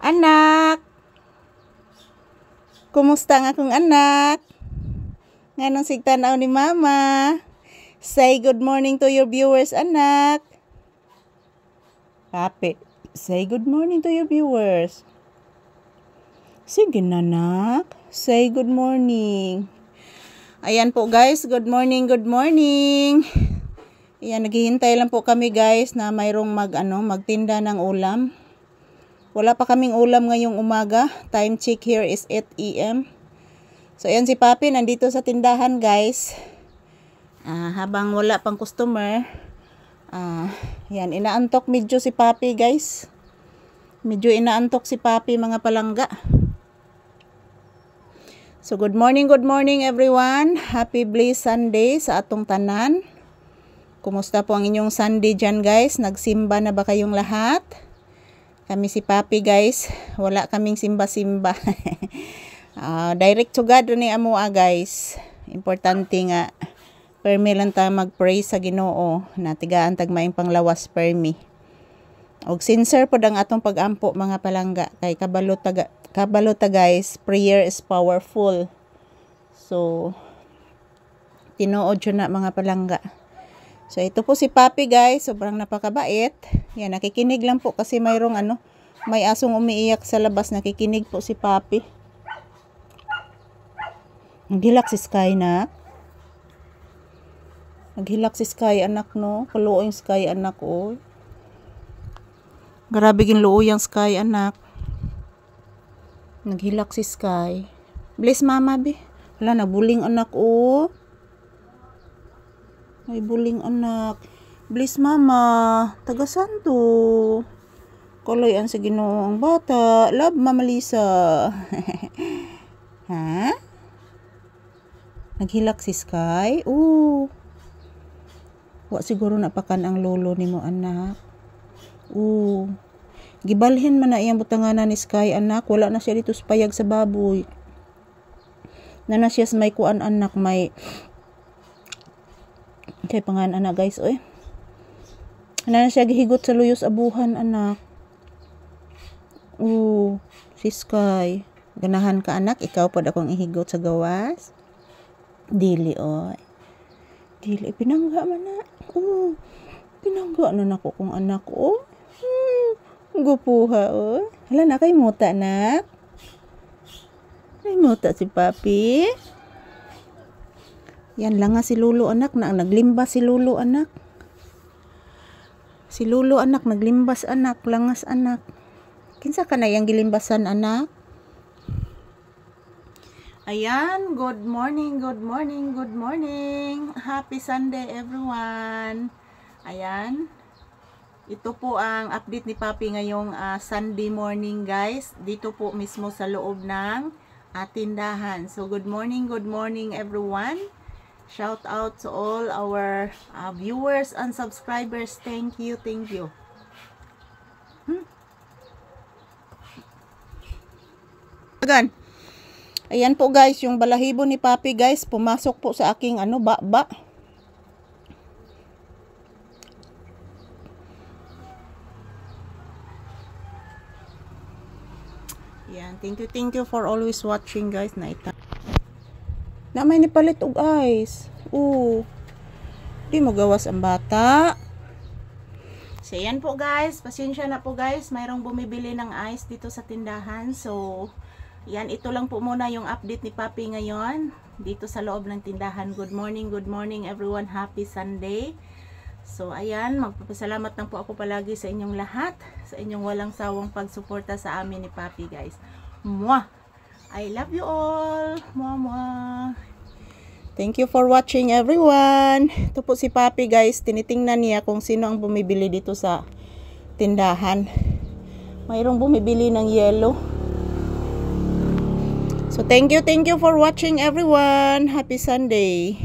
Anak, kumusta ang akong anak? Nganong sigtanaw ni mama? Say good morning to your viewers, anak. Papi, say good morning to your viewers. Sige na, anak. Say good morning. Ayan po guys, good morning, good morning. Ayan, naghihintay lang po kami guys na mayroong magtinda ng ulam. Wala pa kaming ulam ngayong umaga. Time check here is 8 AM. So ayan si Papi nandito sa tindahan guys. Habang wala pang customer. Yan, inaantok medyo si Papi guys. Medyo inaantok si Papi mga palangga. So good morning everyone. Happy blessed Sunday sa atong tanan. Kumusta po ang inyong Sunday dyan guys? Nagsimba na ba kayong lahat? Kami si Papi guys, wala kaming simba-simba. Direct to God ni amua guys. Importante nga permi lang ta mag-pray sa Ginoo na tigaan tag maing panglawas permi. Og sincere pod ang atong pag-ampo mga palangga kay kabalo ta guys, prayer is powerful. So tinuod yun na mga palangga. So ito po si Papi guys, sobrang napakabait. Yan, nakikinig lang po kasi mayroong may asong umiiyak sa labas, nakikinig po si Papi. Naghilak si Sky na. Naghilak si Sky anak no, kaluoy Sky anak oh. Grabe gin luoy ang Sky anak. Naghilak si Sky. Bless mama be. Wala nabuling anak oh. May buling anak. Bless mama. Taga santo. Kaloyan sa Ginoo ang bata. Love Mama Lisa. Ha? Naghilak si Sky. Wa siguro napakan ang lolo nimo anak. Gibalhin man na iyang butanganan ni Sky anak. Wala na siya dito sa payag sa baboy. Na siya sa may kuan anak, may kay pangan anak guys oy. Na siya gihigot sa luyos abuhan anak. Si Sky. Ganahan ka anak, ikaw pod akong ihigot sa gawas. Dili oy. Dili pinangga man na. Pinangga na nako kung anak oh. Gupuha oh. Hala na kay muta anak. Ay muta si Papi. Yan lang nga si Lolo anak na naglimba si Lolo anak. Si Lolo anak naglimbas anak, langas anak. Kinsa ka na yang gilimbasan anak? Ayan, good morning. Happy Sunday everyone. Ayan. Ito po ang update ni Papi ngayong Sunday morning guys. Dito po mismo sa loob ng tindahan. So good morning everyone. Shout out to all our viewers and subscribers. Thank you. Ayan po guys, yung balahibo ni Papi guys, pumasok po sa aking baba. Ayan, thank you for always watching guys. Na may nipalit og ice. Di mo gawas ang bata. So yan po guys, pasensya na po guys, mayroong bumibili ng ice dito sa tindahan. So yan, ito lang po muna yung update ni Papi ngayon dito sa loob ng tindahan. Good morning everyone, happy Sunday. So ayan, magpapasalamat lang po ako palagi sa inyong lahat, sa inyong walang sawang pagsuporta sa amin ni Papi guys. Mwah! I love you all. Mama. Thank you for watching everyone. Ito po si Papi guys. Tinitingnan niya kung sino ang bumibili dito sa tindahan. Mayroong bumibili ng yellow. So thank you for watching everyone. Happy Sunday.